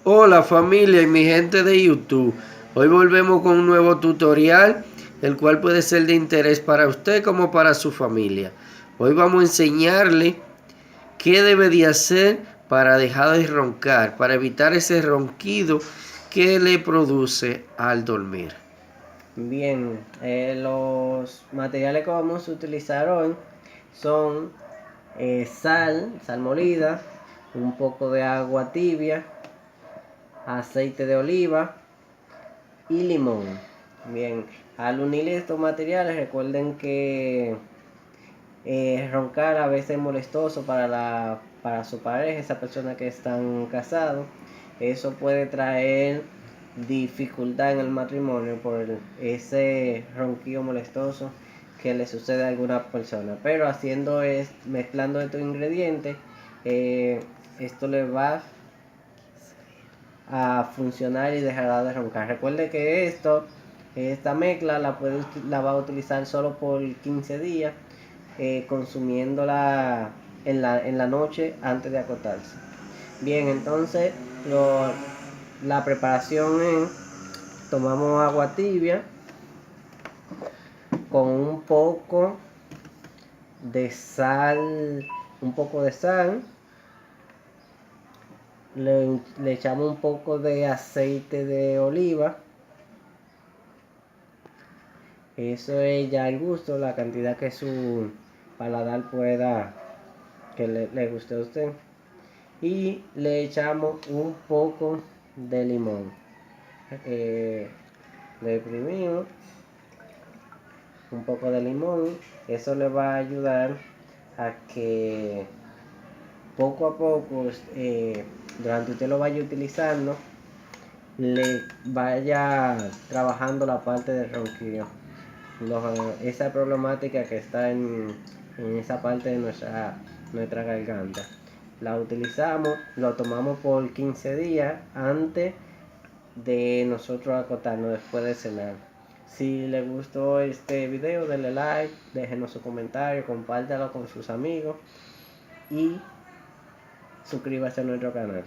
Hola familia y mi gente de YouTube. Hoy volvemos con un nuevo tutorial, el cual puede ser de interés para usted como para su familia. Hoy vamos a enseñarle qué debe de hacer para dejar de roncar, para evitar ese ronquido que le produce al dormir. Bien, los materiales que vamos a utilizar hoy son sal molida, un poco de agua tibia, aceite de oliva y limón. Bien, al unir estos materiales recuerden que roncar a veces es molestoso para su pareja, esa persona que están casados. Eso puede traer dificultad en el matrimonio por ese ronquido molestoso que le sucede a alguna persona. Pero mezclando estos ingredientes, esto le va a funcionar y dejará de roncar. Recuerde que esta mezcla la va a utilizar solo por 15 días, consumiéndola en la noche antes de acostarse. Bien, entonces la preparación es: tomamos agua tibia con de sal, un poco de sal, le echamos un poco de aceite de oliva. Eso es ya al gusto, la cantidad que su paladar que le guste a usted. Y le echamos un poco de limón. Le exprimimos un poco de limón. Eso le va a ayudar a que poco a poco, durante usted lo vaya utilizando, le vaya trabajando la parte del ronquido. Esa problemática que está en esa parte de nuestra garganta. La utilizamos, lo tomamos por 15 días antes de nosotros acostarnos después de cenar. Si les gustó este video, denle like, déjenos su comentario, compártalo con sus amigos y suscríbase a nuestro canal.